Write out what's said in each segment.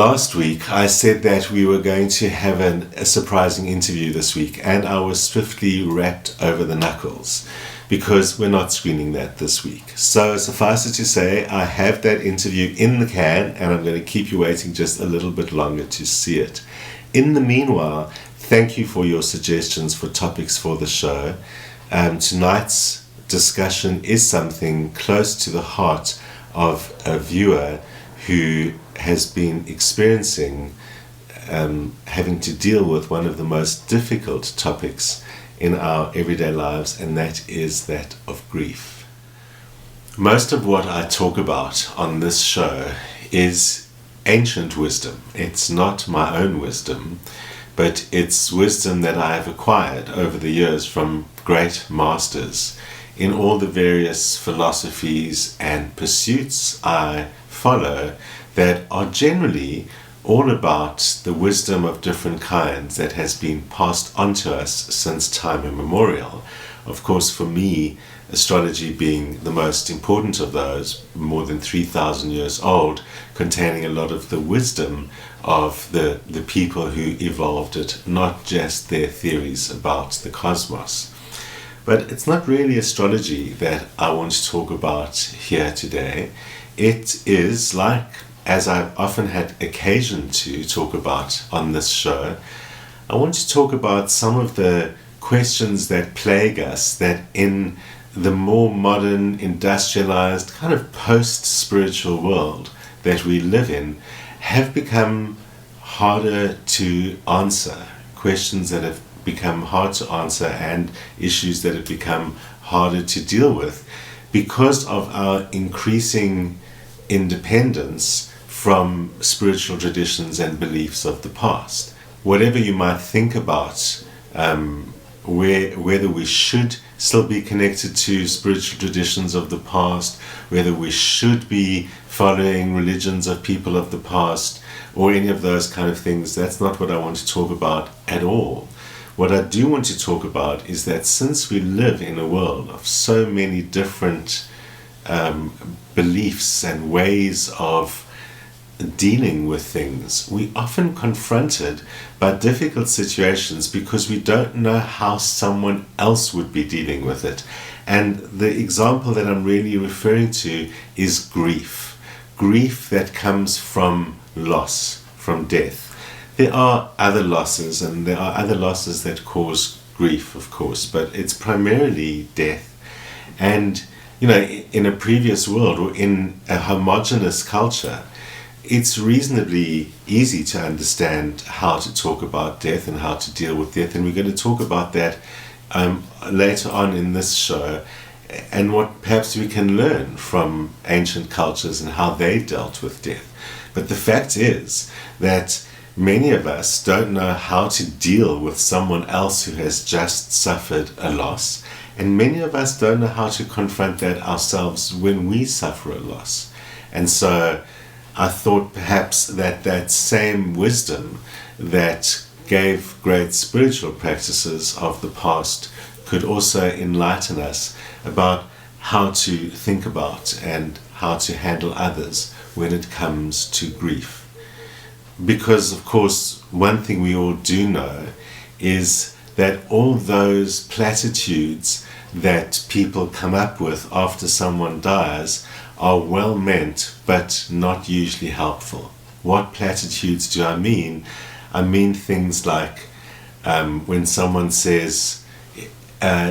Last week I said that we were going to have a surprising interview this week, and I was swiftly wrapped over the knuckles because we're not screening that this week. So suffice it to say, I have that interview in the can, and I'm going to keep you waiting just a little bit longer to see it. In the meanwhile, thank you for your suggestions for topics for the show. Tonight's discussion is something close to the heart of a viewer who has been experiencing having to deal with one of the most difficult topics in our everyday lives, and that is that of grief. Most of what I talk about on this show is ancient wisdom. It's not my own wisdom, but it's wisdom that I have acquired over the years from great masters in all the various philosophies and pursuits I follow that are generally all about the wisdom of different kinds that has been passed on to us since time immemorial. Of course, for me, astrology being the most important of those, more than 3,000 years old, containing a lot of the wisdom of the people who evolved it, not just their theories about the cosmos. But it's not really astrology that I want to talk about here today. It is, like as I've often had occasion to talk about on this show, I want to talk about some of the questions that plague us that in the more modern, industrialized, kind of post-spiritual world that we live in have become harder to answer. Questions that have become hard to answer and issues that have become harder to deal with because of our increasing independence from spiritual traditions and beliefs of the past. Whatever you might think about whether we should still be connected to spiritual traditions of the past, whether we should be following religions of people of the past, or any of those kind of things, that's not what I want to talk about at all. What I do want to talk about is that since we live in a world of so many different beliefs and ways of dealing with things, we often confronted by difficult situations because we don't know how someone else would be dealing with it. And the example that I'm really referring to is grief. Grief that comes from loss, from death. There are other losses, and there are other losses that cause grief, of course, but it's primarily death. And, you know, in a previous world or in a homogeneous culture, it's reasonably easy to understand how to talk about death and how to deal with death, and we're going to talk about that later on in this show, and what perhaps we can learn from ancient cultures and how they dealt with death. But the fact is that many of us don't know how to deal with someone else who has just suffered a loss, and many of us don't know how to confront that ourselves when we suffer a loss. And so I thought perhaps that same wisdom that gave great spiritual practices of the past could also enlighten us about how to think about and how to handle others when it comes to grief. Because, of course, one thing we all do know is that all those platitudes that people come up with after someone dies are well meant but not usually helpful. What platitudes do I mean? I mean things like when someone says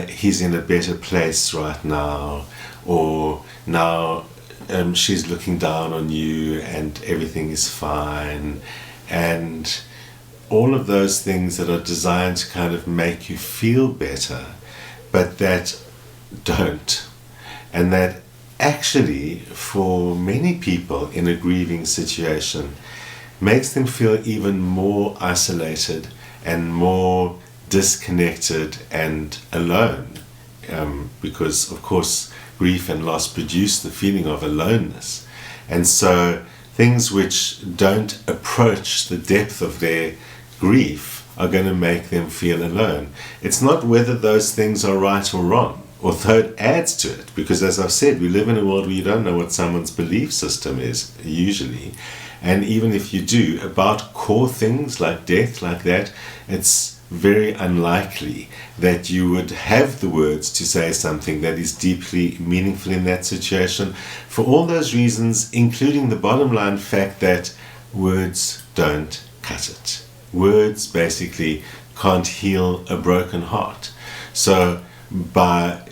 he's in a better place right now, or now she's looking down on you and everything is fine, and all of those things that are designed to kind of make you feel better, but that don't. And that actually, for many people in a grieving situation, makes them feel even more isolated and more disconnected and alone. Because, of course, grief and loss produce the feeling of aloneness. And so things which don't approach the depth of their grief are going to make them feel alone. It's not whether those things are right or wrong, although it adds to it, because as I've said, we live in a world where you don't know what someone's belief system is, usually. And even if you do, about core things like death, like that, it's very unlikely that you would have the words to say something that is deeply meaningful in that situation, for all those reasons, including the bottom line fact that words don't cut it. Words basically can't heal a broken heart. So by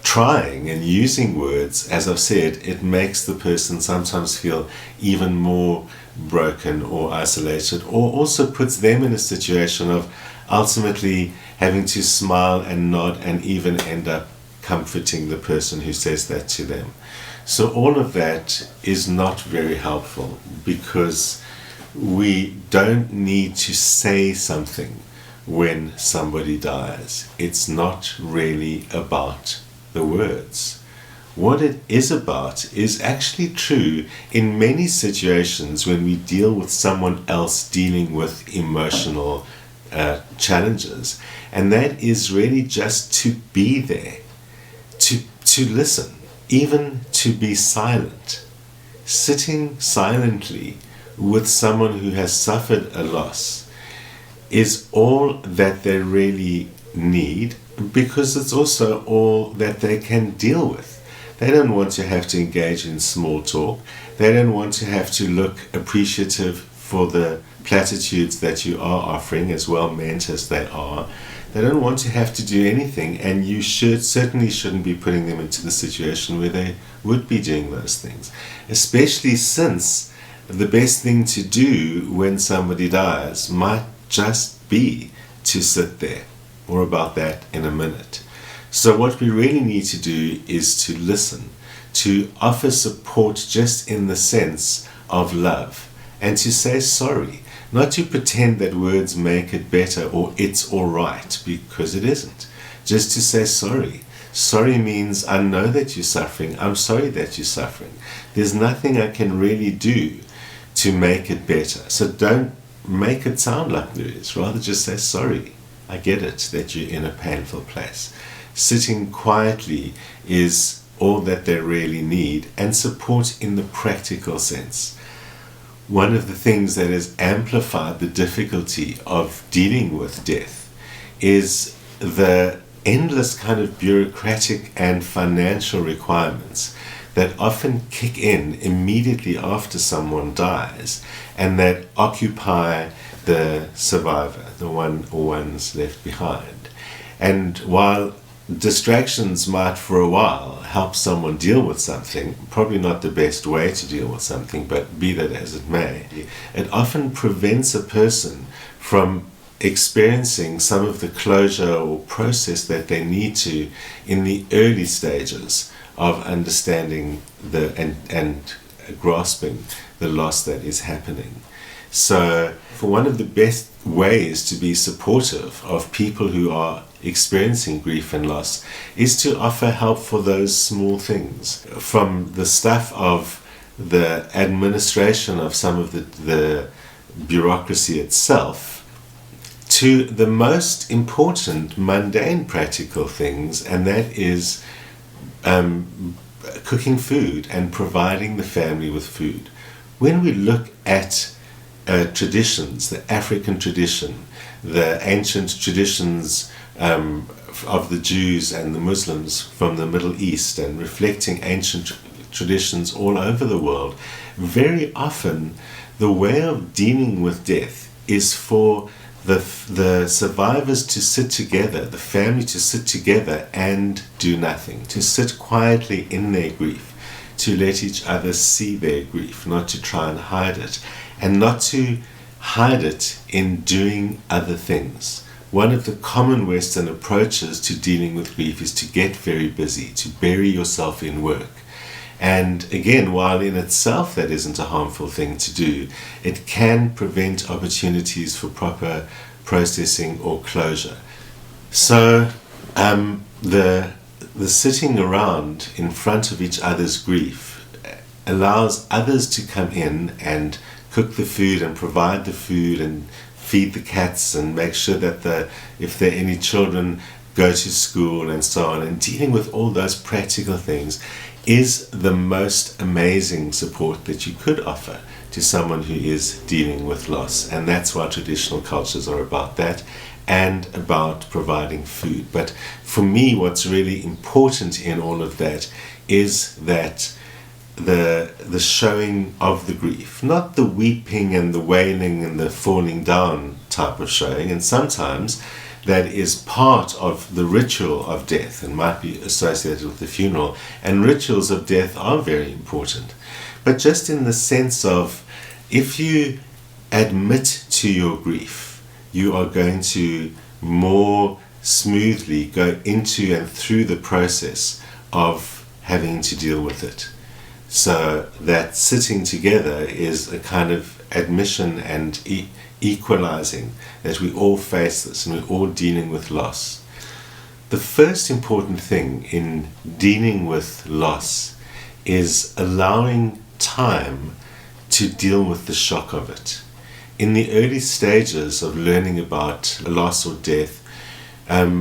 trying and using words, as I've said, it makes the person sometimes feel even more broken or isolated, or also puts them in a situation of ultimately having to smile and nod and even end up comforting the person who says that to them. So all of that is not very helpful, because we don't need to say something when somebody dies. It's not really about the words. What it is about is actually true in many situations when we deal with someone else dealing with emotional challenges, and that is really just to be there, to listen, even to be silent. Sitting silently with someone who has suffered a loss is all that they really need, because it's also all that they can deal with. They don't want to have to engage in small talk. They don't want to have to look appreciative for the platitudes that you are offering, as well meant as they are. They don't want to have to do anything, and you certainly shouldn't be putting them into the situation where they would be doing those things, especially since the best thing to do when somebody dies might just be to sit there. More about that in a minute. So what we really need to do is to listen, to offer support just in the sense of love, and to say sorry, not to pretend that words make it better or it's all right, because it isn't. Just to say sorry. Sorry means I know that you're suffering. I'm sorry that you're suffering. There's nothing I can really do to make it better. So don't make it sound like there is. Rather just say sorry. I get it that you're in a painful place. Sitting quietly is all that they really need, and support in the practical sense. One of the things that has amplified the difficulty of dealing with death is the endless kind of bureaucratic and financial requirements that often kick in immediately after someone dies, and that occupy the survivor, the one or ones left behind. And while distractions might for a while help someone deal with something, probably not the best way to deal with something, but be that as it may, it often prevents a person from experiencing some of the closure or process that they need to in the early stages of understanding and grasping the loss that is happening. So for one of the best ways to be supportive of people who are experiencing grief and loss is to offer help for those small things, from the stuff of the administration of some of the bureaucracy itself to the most important mundane practical things, and that is cooking food and providing the family with food. When we look at traditions, the African tradition, the ancient traditions of the Jews and the Muslims from the Middle East, and reflecting ancient traditions all over the world, very often the way of dealing with death is for the survivors to sit together, the family to sit together and do nothing, to sit quietly in their grief, to let each other see their grief, not to try and hide it, and not to hide it in doing other things. One of the common Western approaches to dealing with grief is to get very busy, to bury yourself in work. And again, while in itself that isn't a harmful thing to do, it can prevent opportunities for proper processing or closure. So the sitting around in front of each other's grief allows others to come in and cook the food and provide the food and feed the cats and make sure that if there are any children, go to school and so on. And dealing with all those practical things is the most amazing support that you could offer to someone who is dealing with loss. And that's why traditional cultures are about that and about providing food. But for me, what's really important in all of that is that the showing of the grief, not the weeping and the wailing and the falling down type of showing. And sometimes that is part of the ritual of death and might be associated with the funeral. And rituals of death are very important. But just in the sense of, if you admit to your grief, you are going to more smoothly go into and through the process of having to deal with it. So that sitting together is a kind of admission and equalizing that we all face this and we're all dealing with loss. The first important thing in dealing with loss is allowing time to deal with the shock of it. In the early stages of learning about loss or death,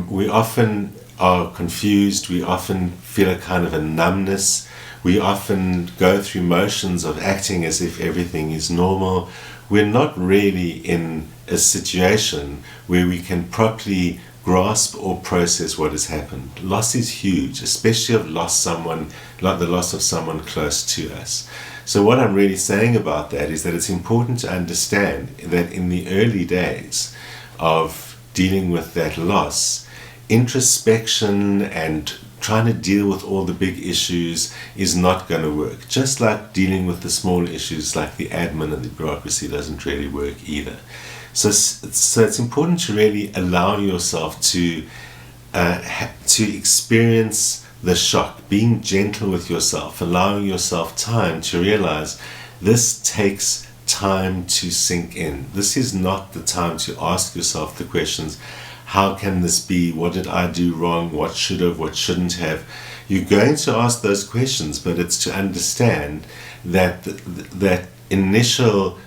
we often are confused, we often feel a kind of a numbness, we often go through motions of acting as if everything is normal. We're not really in a situation where we can properly grasp or process what has happened. Loss is huge, especially of the loss of someone close to us. So what I'm really saying about that is that it's important to understand that in the early days of dealing with that loss, introspection and trying to deal with all the big issues is not going to work. Just like dealing with the small issues like the admin and the bureaucracy doesn't really work either. So it's important to really allow yourself to experience the shock, being gentle with yourself, allowing yourself time to realize this takes time to sink in. This is not the time to ask yourself the questions, how can this be? What did I do wrong? What should have? What shouldn't have? You're going to ask those questions, but it's to understand that that initial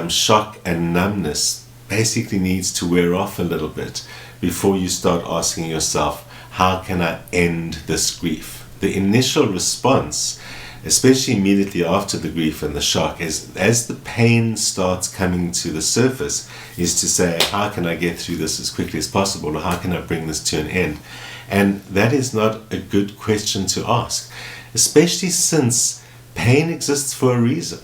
shock and numbness basically needs to wear off a little bit before you start asking yourself, how can I end this grief? The initial response, especially immediately after the grief and the shock, is as the pain starts coming to the surface, is to say, how can I get through this as quickly as possible, or how can I bring this to an end? And that is not a good question to ask, especially since pain exists for a reason.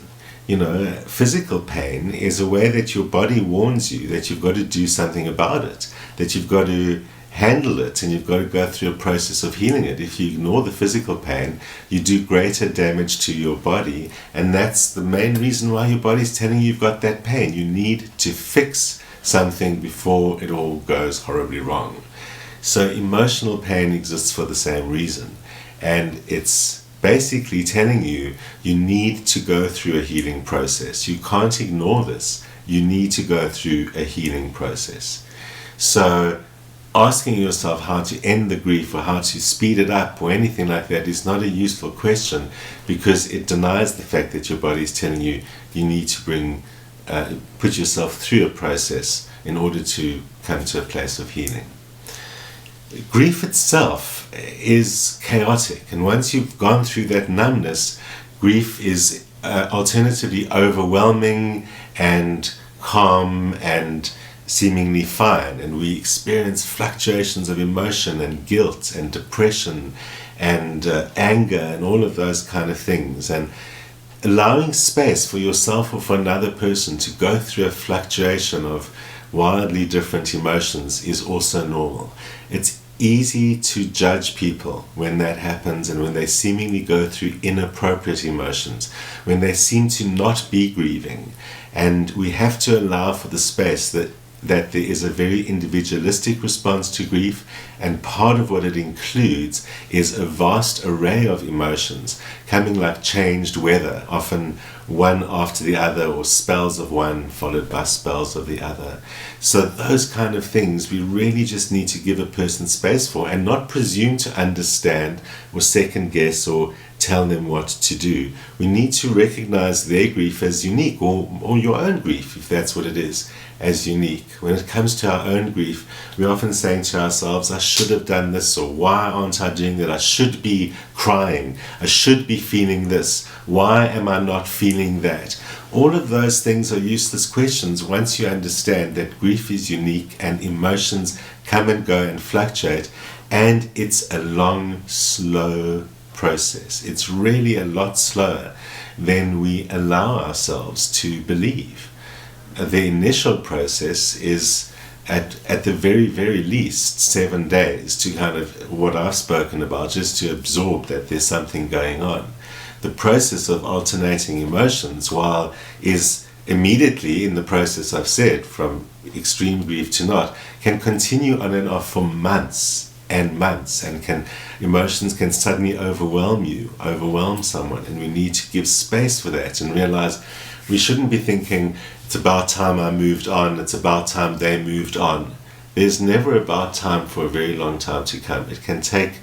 You know, physical pain is a way that your body warns you that you've got to do something about it, that you've got to handle it, and you've got to go through a process of healing it. If you ignore the physical pain, you do greater damage to your body, and that's the main reason why your body's telling you you've got that pain. You need to fix something before it all goes horribly wrong. So emotional pain exists for the same reason, and it's basically telling you you need to go through a healing process. You can't ignore this. You need to go through a healing process. So asking yourself how to end the grief or how to speed it up or anything like that is not a useful question, because it denies the fact that your body is telling you you need to put yourself through a process in order to come to a place of healing. Grief itself is chaotic, and once you've gone through that numbness, grief is alternatively overwhelming and calm and seemingly fine, and we experience fluctuations of emotion and guilt and depression and anger and all of those kind of things. And allowing space for yourself or for another person to go through a fluctuation of wildly different emotions is also normal. It's easy to judge people when that happens, and when they seemingly go through inappropriate emotions, when they seem to not be grieving. And we have to allow for the space that there is a very individualistic response to grief, and part of what it includes is a vast array of emotions coming like changed weather, often one after the other, or spells of one followed by spells of the other. So those kind of things we really just need to give a person space for, and not presume to understand or second guess or tell them what to do. We need to recognize their grief as unique, or your own grief, if that's what it is, as unique. When it comes to our own grief, we're often saying to ourselves, I should have done this, or why aren't I doing that? I should be crying. I should be feeling this. Why am I not feeling that? All of those things are useless questions once you understand that grief is unique and emotions come and go and fluctuate, and it's a long, slow process. It's really a lot slower than we allow ourselves to believe. The initial process is at the very, very least 7 days to kind of what I've spoken about, just to absorb that there's something going on. The process of alternating emotions, while is immediately in the process I've said, from extreme grief to not, can continue on and off for months and months, and emotions can suddenly overwhelm someone, and we need to give space for that and realize we shouldn't be thinking it's about time I moved on, it's about time they moved on. There's never about time for a very long time to come. It can take,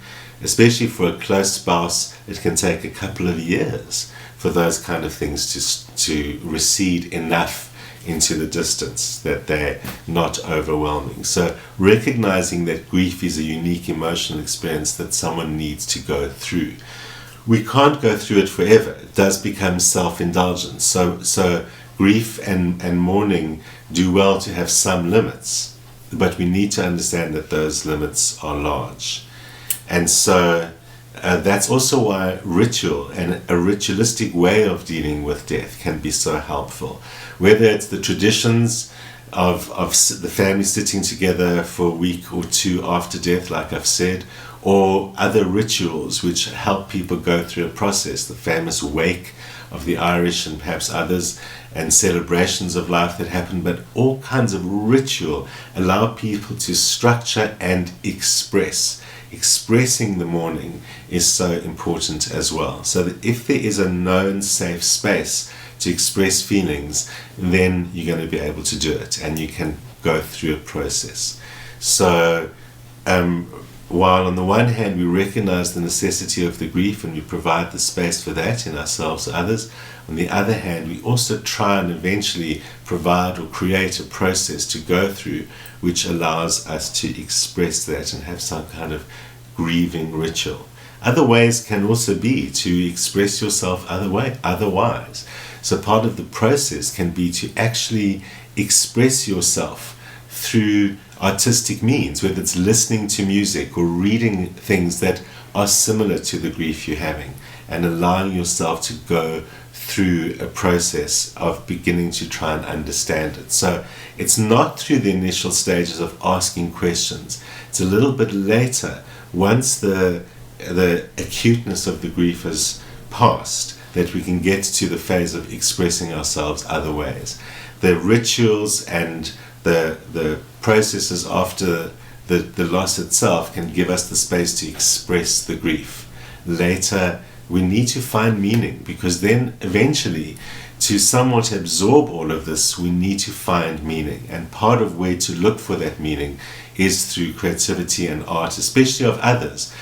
especially for a close spouse, it can take a couple of years for those kind of things to recede enough into the distance that they're not overwhelming. So recognizing that grief is a unique emotional experience that someone needs to go through. We can't go through it forever. It does become self-indulgence. So grief and mourning do well to have some limits, but we need to understand that those limits are large. And so that's also why ritual and a ritualistic way of dealing with death can be so helpful. Whether it's the traditions of the family sitting together for a week or two after death, like I've said, or other rituals which help people go through a process, the famous wake of the Irish and perhaps others, and celebrations of life that happen, but all kinds of ritual allow people to structure and express. Expressing the mourning is so important as well, so that if there is a known safe space to express feelings, then you're going to be able to do it, and you can go through a process. So while on the one hand we recognize the necessity of the grief and we provide the space for that in ourselves or others, on the other hand we also try and eventually provide or create a process to go through which allows us to express that and have some kind of grieving ritual. Other ways can also be to express yourself otherwise. So part of the process can be to actually express yourself through artistic means, whether it's listening to music or reading things that are similar to the grief you're having, and allowing yourself to go through a process of beginning to try and understand it. So it's not through the initial stages of asking questions. It's a little bit later, once the acuteness of the grief has passed, that we can get to the phase of expressing ourselves other ways. The rituals and the processes after the loss itself can give us the space to express the grief. Later, we need to find meaning, because then eventually, to somewhat absorb all of this, we need to find meaning. And part of where to look for that meaning is through creativity and art, especially of others,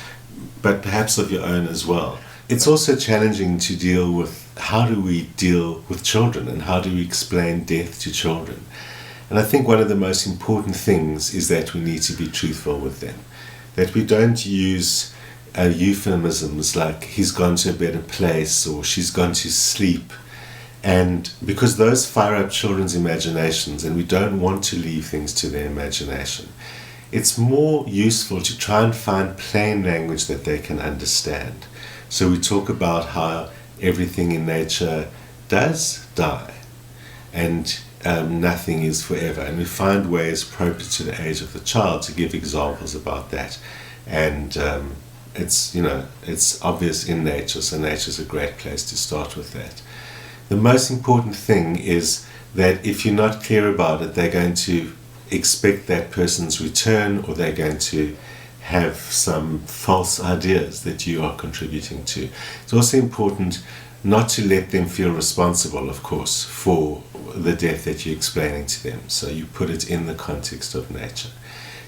but perhaps of your own as well. It's also challenging to deal with how do we deal with children and how do we explain death to children. And I think one of the most important things is that we need to be truthful with them, that we don't use euphemisms like he's gone to a better place or she's gone to sleep, and because those fire up children's imaginations and we don't want to leave things to their imagination. It's more useful to try and find plain language that they can understand. So we talk about how everything in nature does die and nothing is forever, and we find ways appropriate to the age of the child to give examples about that. And it's obvious in nature, so nature's a great place to start with that. The most important thing is that if you're not clear about it, they're going to expect that person's return, or they're going to have some false ideas that you are contributing to. It's also important not to let them feel responsible, of course, for the death that you're explaining to them. So you put it in the context of nature.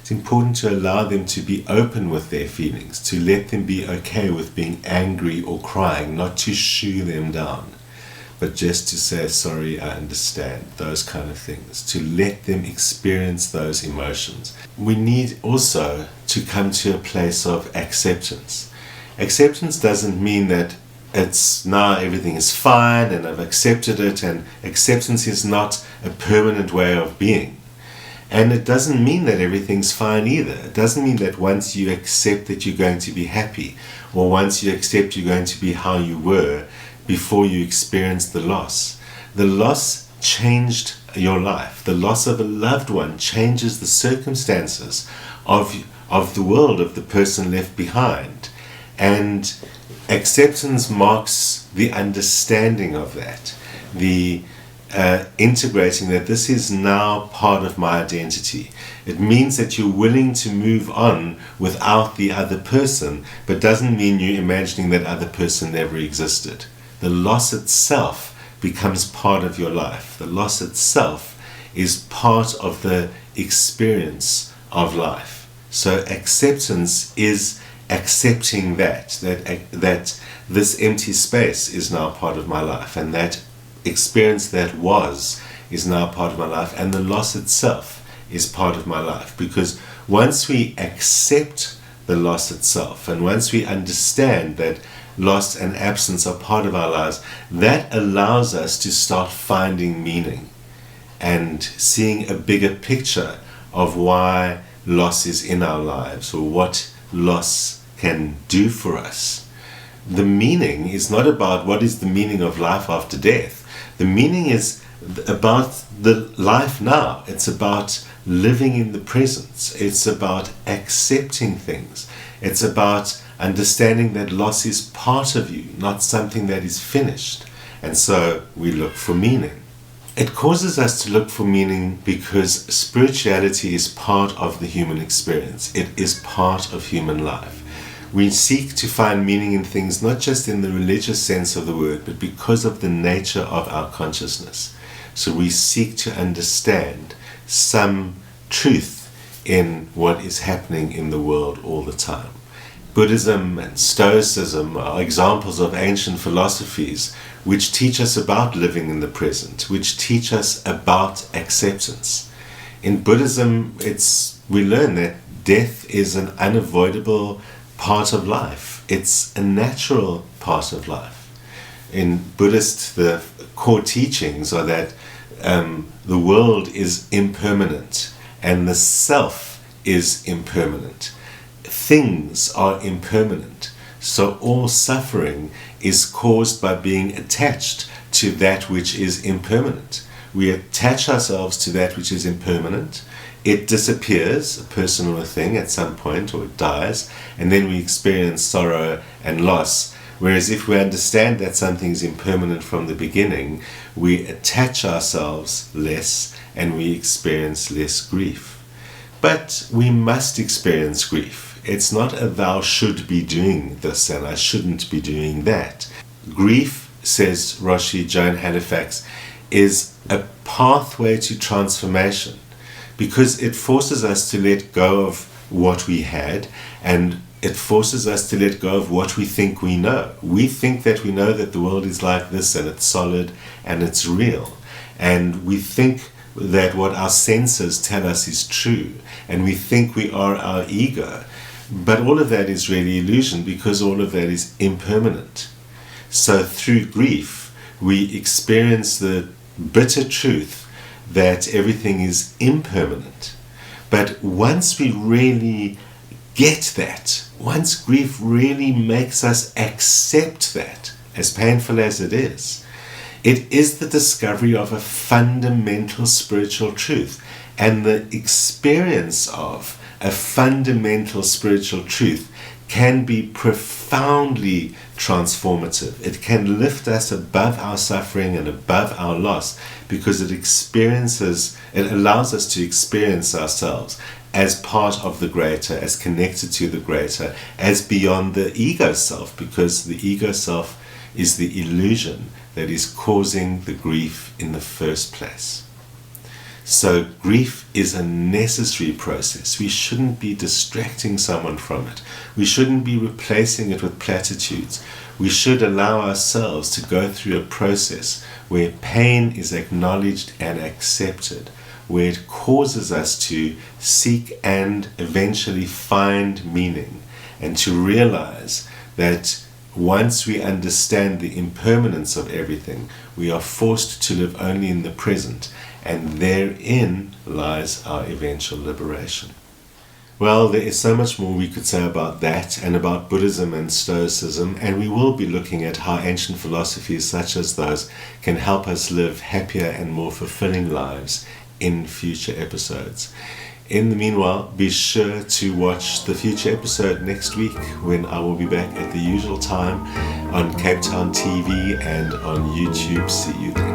It's important to allow them to be open with their feelings, to let them be okay with being angry or crying, not to shoo them down. but just to say, sorry, I understand, those kind of things, to let them experience those emotions. We need also to come to a place of acceptance. Acceptance doesn't mean that it's now everything is fine and I've accepted it, and acceptance is not a permanent way of being. And it doesn't mean that everything's fine either. It doesn't mean that once you accept that you're going to be happy, or once you accept you're going to be how you were before you experience the loss. The loss changed your life. The loss of a loved one changes the circumstances of the world, of the person left behind. And acceptance marks the understanding of that, the integrating that this is now part of my identity. It means that you're willing to move on without the other person, but doesn't mean you're imagining that other person never existed. The loss itself becomes part of your life. The loss itself is part of the experience of life. So acceptance is accepting that this empty space is now part of my life, and that experience that is now part of my life, and the loss itself is part of my life. Because once we accept the loss itself, and once we understand that loss and absence are part of our lives, that allows us to start finding meaning and seeing a bigger picture of why loss is in our lives, or what loss can do for us. The meaning is not about what is the meaning of life after death. The meaning is about the life now. It's about living in the present. It's about accepting things. It's about understanding that loss is part of you, not something that is finished. And so we look for meaning. It causes us to look for meaning because spirituality is part of the human experience. It is part of human life. We seek to find meaning in things not just in the religious sense of the word, but because of the nature of our consciousness. So we seek to understand some truth in what is happening in the world all the time. Buddhism and Stoicism are examples of ancient philosophies which teach us about living in the present, which teach us about acceptance. In Buddhism, we learn that death is an unavoidable part of life. It's a natural part of life. In Buddhist, the core teachings are that the world is impermanent and the self is impermanent. Things are impermanent. So all suffering is caused by being attached to that which is impermanent. We attach ourselves to that which is impermanent. It disappears, a person or a thing, at some point, or it dies, and then we experience sorrow and loss. Whereas if we understand that something is impermanent from the beginning, we attach ourselves less and we experience less grief. But we must experience grief. It's not a thou should be doing this and I shouldn't be doing that. Grief, says Roshi Joan Halifax, is a pathway to transformation, because it forces us to let go of what we had, and it forces us to let go of what we think we know. We think that we know that the world is like this and it's solid and it's real. And we think that what our senses tell us is true. And we think we are our ego. But all of that is really illusion, because all of that is impermanent. So through grief, we experience the bitter truth that everything is impermanent. But once we really get that, once grief really makes us accept that, as painful as it is the discovery of a fundamental spiritual truth. And the experience of a fundamental spiritual truth can be profoundly transformative. It can lift us above our suffering and above our loss, because it allows us to experience ourselves as part of the greater, as connected to the greater, as beyond the ego self, because the ego self is the illusion that is causing the grief in the first place. So grief is a necessary process. We shouldn't be distracting someone from it. We shouldn't be replacing it with platitudes. We should allow ourselves to go through a process where pain is acknowledged and accepted, where it causes us to seek and eventually find meaning, and to realize that once we understand the impermanence of everything, we are forced to live only in the present, and therein lies our eventual liberation. Well, there is so much more we could say about that and about Buddhism and Stoicism, and we will be looking at how ancient philosophies such as those can help us live happier and more fulfilling lives in future episodes. In the meanwhile, be sure to watch the future episode next week when I will be back at the usual time on Cape Town TV and on YouTube. See you then.